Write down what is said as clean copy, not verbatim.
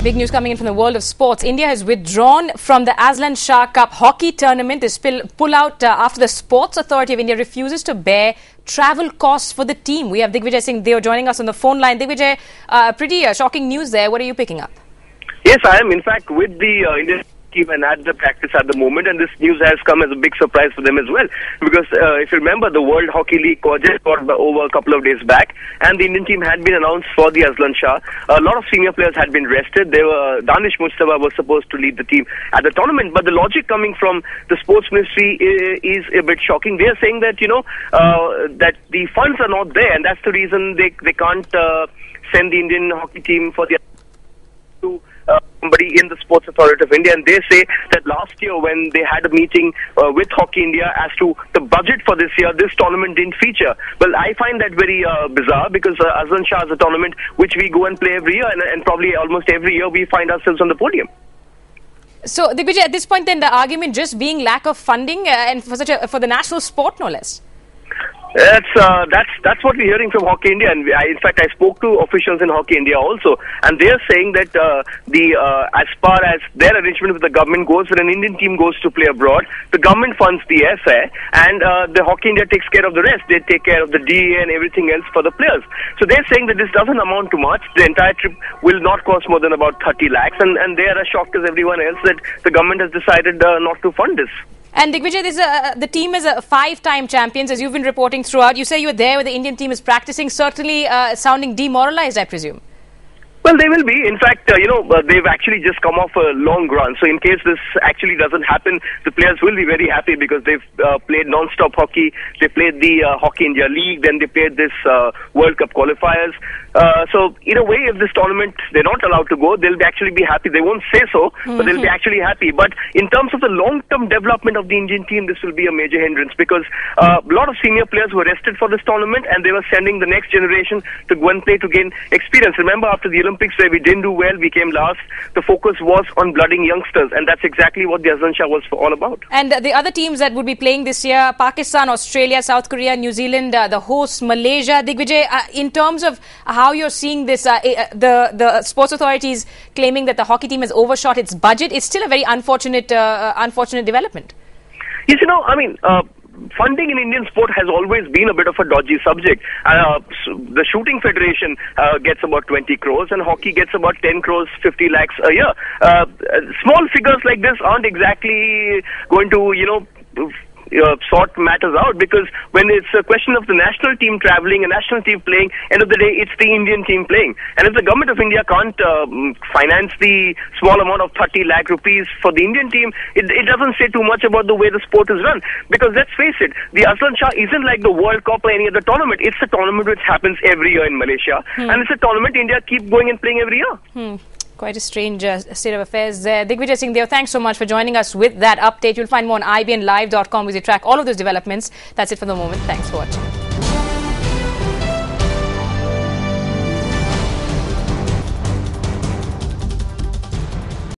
Big news coming in from the world of sports. India has withdrawn from the Azlan Shah Cup hockey tournament. This pull out after the Sports Authority of India refuses to bear travel costs for the team. We have Digvijay Singh Deo joining us on the phone line. Digvijay, pretty shocking news there. What are you picking up? Yes, I am in fact with the Indian team and at the practice at the moment, and this news has come as a big surprise for them as well, because if you remember, the World Hockey League just got over a couple of days back, and the Indian team had been announced for the Azlan Shah. A lot of senior players had been rested. Danish Mustafa was supposed to lead the team at the tournament, but the logic coming from the sports ministry is a bit shocking. They are saying that that the funds are not there, and that's the reason they can't send the Indian hockey team for the to somebody in the Sports Authority of India, and they say that last year when they had a meeting with Hockey India as to the budget for this year, this tournament didn't feature. Well, I find that very bizarre, because Azlan Shah is a tournament which we go and play every year, and probably almost every year we find ourselves on the podium. So, Digvijay, at this point then the argument just being lack of funding and for the national sport, no less. That's what we're hearing from Hockey India, and in fact I spoke to officials in Hockey India also, and they are saying that as far as their arrangement with the government goes, when an Indian team goes to play abroad, the government funds the airfare, and the Hockey India takes care of the rest. They take care of the DA and everything else for the players. So they're saying that this doesn't amount to much. The entire trip will not cost more than about 30 lakhs, and they are as shocked as everyone else that the government has decided not to fund this. And Digvijay, the team is a 5-time champions, as you've been reporting throughout. You say you were there where the Indian team is practicing, certainly sounding demoralized, I presume. Well, they will be. In fact, they've actually just come off a long run. So in case this actually doesn't happen, the players will be very happy, because they've played non-stop hockey. They played the Hockey India League, then they played this World Cup qualifiers. So in a way, if this tournament, they're not allowed to go, they'll actually be happy. They won't say so, but they'll be actually happy. But in terms of the long-term development of the Indian team, this will be a major hindrance, because a lot of senior players were rested for this tournament, and they were sending the next generation to go and play to gain experience. Remember, after the Olympics, where we didn't do well, we came last, the focus was on blooding youngsters, and that's exactly what the Azlan Shah was all about. And the other teams that would be playing this year, Pakistan, Australia, South Korea, New Zealand, the hosts, Malaysia. Digvijay, in terms of how you're seeing this, the sports authorities claiming that the hockey team has overshot its budget, it's still a very unfortunate development. Yes, funding in Indian sport has always been a bit of a dodgy subject. The Shooting Federation gets about 20 crores, and hockey gets about 10 crores, 50 lakhs a year. Small figures like this aren't exactly going to, sort matters out, because when it's a question of the national team traveling, a national team playing, end of the day, it's the Indian team playing. And if the government of India can't finance the small amount of 30 lakh rupees for the Indian team, it doesn't say too much about the way the sport is run. Because let's face it, the Azlan Shah isn't like the World Cup or any other tournament. It's a tournament which happens every year in Malaysia, and it's a tournament India keep going and playing every year. Quite a strange state of affairs there. Digvijay Singh Deo, thanks so much for joining us with that update. You'll find more on ibnlive.com, where we track all of those developments. That's it for the moment. Thanks for watching.